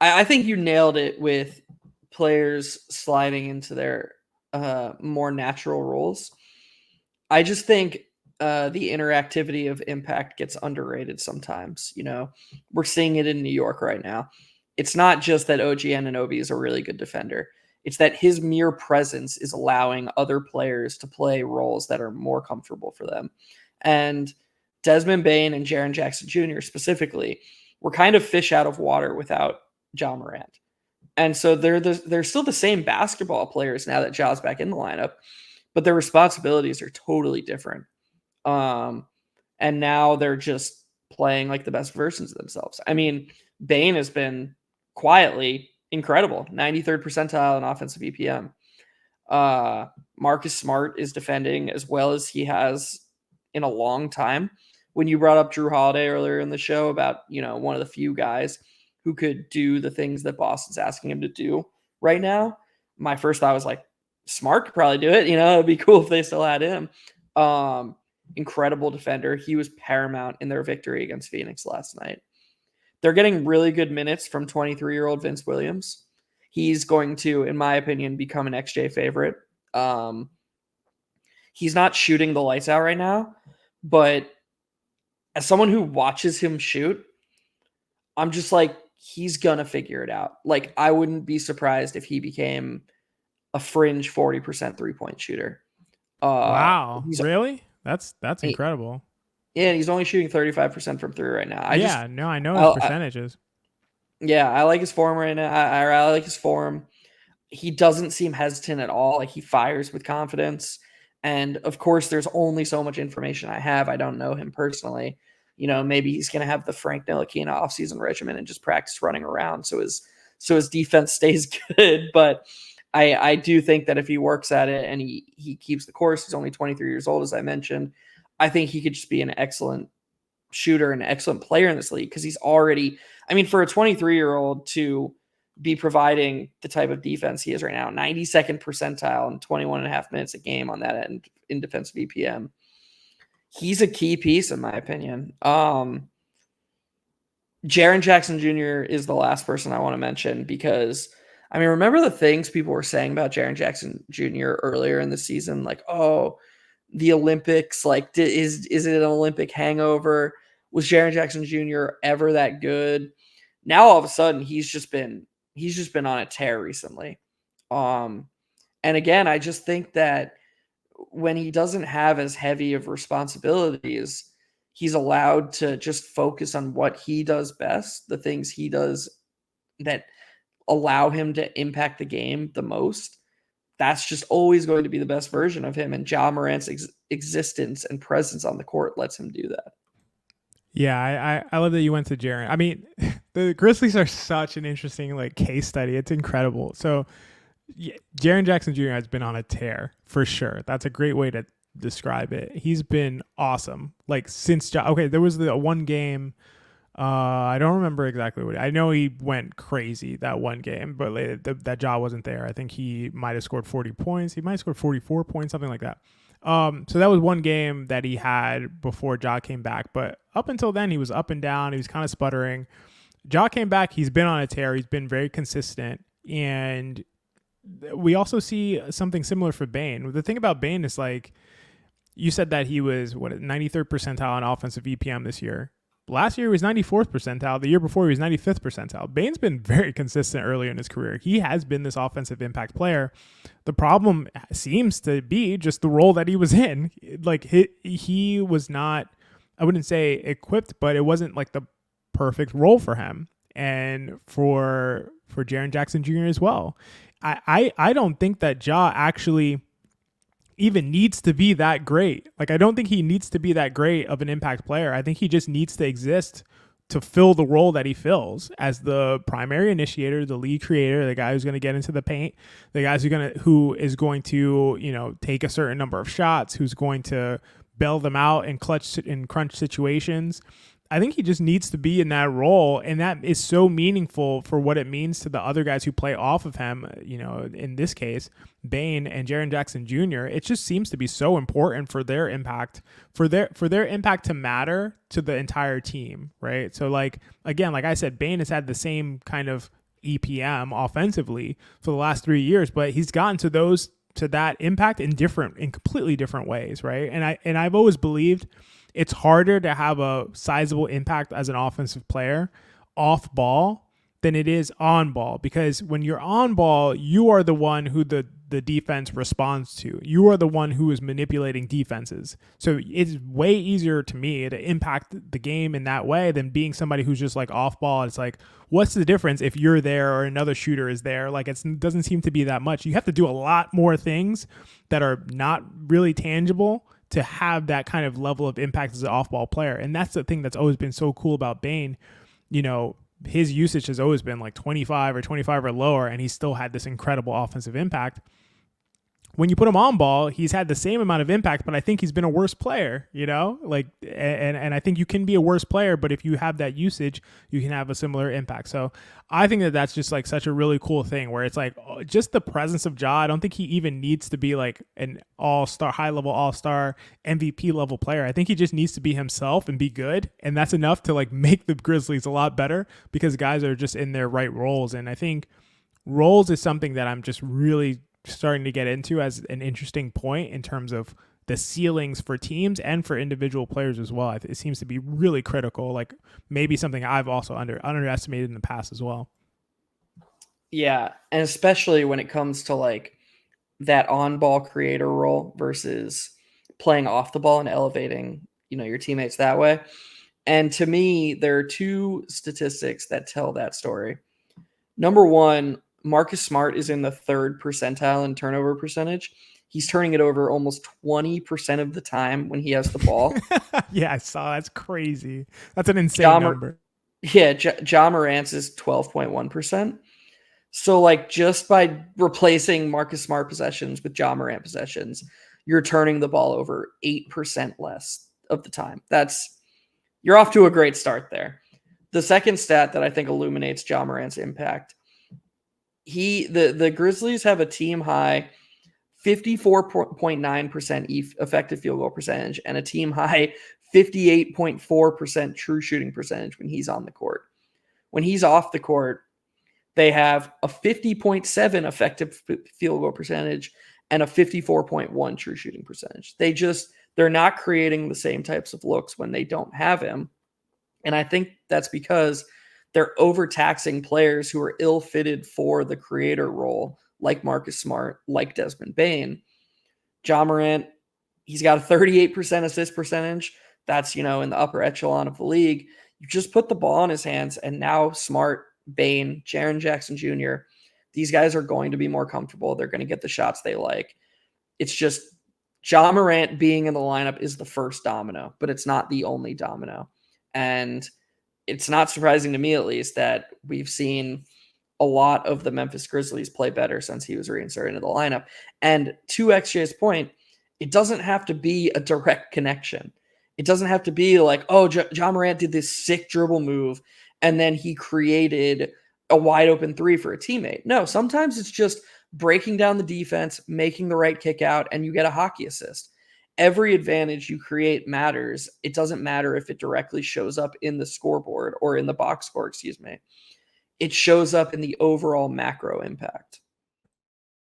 I think you nailed it with players sliding into their more natural roles. I just think the interactivity of impact gets underrated sometimes. We're seeing it in New York right now. It's not just that OG Anunoby is a really good defender. It's that his mere presence is allowing other players to play roles that are more comfortable for them. And Desmond Bane and Jaren Jackson Jr. specifically were kind of fish out of water without Ja Morant. And so they're still the same basketball players now that Ja's back in the lineup, but their responsibilities are totally different. Um, and now they're just playing like the best versions of themselves. I mean, Bane has been quietly incredible, 93rd percentile in offensive EPM. Marcus Smart is defending as well as he has in a long time. When you brought up Drew Holiday earlier in the show about, one of the few guys who could do the things that Boston's asking him to do right now, my first thought was like, Smart could probably do it. It'd be cool if they still had him. Incredible defender. He was paramount in their victory against Phoenix last night. They're getting really good minutes from 23-year-old Vince Williams. He's going to, in my opinion, become an XJ favorite. He's not shooting the lights out right now, but as someone who watches him shoot, I'm just like, he's going to figure it out. Like, I wouldn't be surprised if he became a fringe 40% three-point shooter. Wow. Really? That's incredible. Yeah, he's only shooting 35% from three right now. I know his percentages. I like his form right now. I like his form. He doesn't seem hesitant at all. Like, he fires with confidence. And of course, there's only so much information I have. I don't know him personally. Maybe he's going to have the Frank Ntilikina offseason regimen and just practice running around so his defense stays good. But I do think that if he works at it and he keeps the course, he's only 23 years old, as I mentioned, I think he could just be an excellent shooter and an excellent player in this league because he's already, for a 23-year-old to be providing the type of defense he is right now, 92nd percentile and 21 and a half minutes a game on that end in defensive EPM. He's a key piece, in my opinion. Jaren Jackson Jr. is the last person I want to mention because, remember the things people were saying about Jaren Jackson Jr. earlier in the season? Like, oh, the Olympics, like, is it an Olympic hangover? Was Jaren Jackson Jr. ever that good? Now, all of a sudden, he's just been on a tear recently. And again, I just think that when he doesn't have as heavy of responsibilities, he's allowed to just focus on what he does best, the things he does that allow him to impact the game the most. That's just always going to be the best version of him. And Ja Morant's existence and presence on the court lets him do that. Yeah, I love that you went to Jaren. The Grizzlies are such an interesting case study. It's incredible. So Jaren Jackson Jr. has been on a tear for sure. That's a great way to describe it. He's been awesome. Since there was the one game. I don't remember exactly what. I know he went crazy that one game, but that Ja wasn't there. I think he might have scored 40 points. He might have scored 44 points, something like that. So that was one game that he had before Ja came back. But up until then, he was up and down. He was kind of sputtering. Ja came back. He's been on a tear. He's been very consistent. And we also see something similar for Bane. The thing about Bane is you said that he was 93rd percentile on offensive EPM this year. Last year he was 94th percentile. The year before he was 95th percentile. Bane's been very consistent earlier in his career. He has been this offensive impact player. The problem seems to be just the role that he was in. He was not, I wouldn't say equipped, but it wasn't the perfect role for him and for Jaren Jackson Jr. as well. I don't think that Ja actually even needs to be that great. I don't think he needs to be that great of an impact player. I think he just needs to exist to fill the role that he fills as the primary initiator, the lead creator, the guy who's going to get into the paint, the guys who is going to, take a certain number of shots, who's going to bail them out in crunch situations. I think he just needs to be in that role, and that is so meaningful for what it means to the other guys who play off of him. In this case, Bane and Jaren Jackson Jr. It just seems to be so important for their impact, for their impact to matter to the entire team, right? So, again, like I said, Bane has had the same kind of EPM offensively for the last 3 years, but he's gotten to that impact in completely different ways, right? And I've always believed it's harder to have a sizable impact as an offensive player off ball than it is on ball, because when you're on ball, you are the one who the defense responds to. You are the one who is manipulating defenses. So it's way easier to me to impact the game in that way than being somebody who's just like off ball. It's like, what's the difference if you're there or another shooter is there? Like, it doesn't seem to be that much. You have to do a lot more things that are not really tangible to have that kind of level of impact as an off-ball player. And that's the thing that's always been so cool about Bane. You know, his usage has always been like 25 or lower, and he's still had this incredible offensive impact. When you put him on ball, he's had the same amount of impact, but I think he's been a worse player, you know, like, and I think you can be a worse player, but if you have that usage, you can have a similar impact. So I think that that's just like such a really cool thing where it's like just the presence of Ja. I don't think he even needs to be like an all-star, high-level all-star MVP level player. I think he just needs to be himself and be good. And that's enough to like make the Grizzlies a lot better because guys are just in their right roles. And I think roles is something that I'm just really starting to get into as an interesting point in terms of the ceilings for teams and for individual players as well. It seems to be really critical, like maybe something I've also underestimated in the past as well. Yeah, and especially when it comes to like that on-ball creator role versus playing off the ball and elevating, you know, your teammates that way. And to me, there are two statistics that tell that story. Number one, Marcus Smart is in the 3rd percentile in turnover percentage. He's turning it over almost 20% of the time when he has the ball. Yeah, I saw. That's crazy. That's an insane number. Yeah, Ja Morant's is 12.1%. So, like, just by replacing Marcus Smart possessions with Ja Morant possessions, you're turning the ball over 8% less of the time. You're off to a great start there. The second stat that I think illuminates Ja Morant's impact, the Grizzlies have a team high 54.9% effective field goal percentage and a team high 58.4% true shooting percentage when he's on the court. When he's off the court, they have a 50.7 effective field goal percentage and a 54.1 true shooting percentage. They're not creating the same types of looks when they don't have him. And I think that's because they're overtaxing players who are ill-fitted for the creator role, like Marcus Smart, like Desmond Bane. Ja Morant, he's got a 38% assist percentage. That's, you know, in the upper echelon of the league. You just put the ball in his hands, and now Smart, Bane, Jaren Jackson Jr., these guys are going to be more comfortable. They're going to get the shots they like. It's just Ja Morant being in the lineup is the first domino, but it's not the only domino. And it's not surprising to me, at least, that we've seen a lot of the Memphis Grizzlies play better since he was reinserted into the lineup. And to XJ's point, it doesn't have to be a direct connection. It doesn't have to be like, oh, Ja Morant did this sick dribble move and then he created a wide open three for a teammate. No, sometimes it's just breaking down the defense, making the right kick out, and you get a hockey assist. Every advantage you create matters. It doesn't matter if it directly shows up in the scoreboard or in the box score, excuse me. It shows up in the overall macro impact.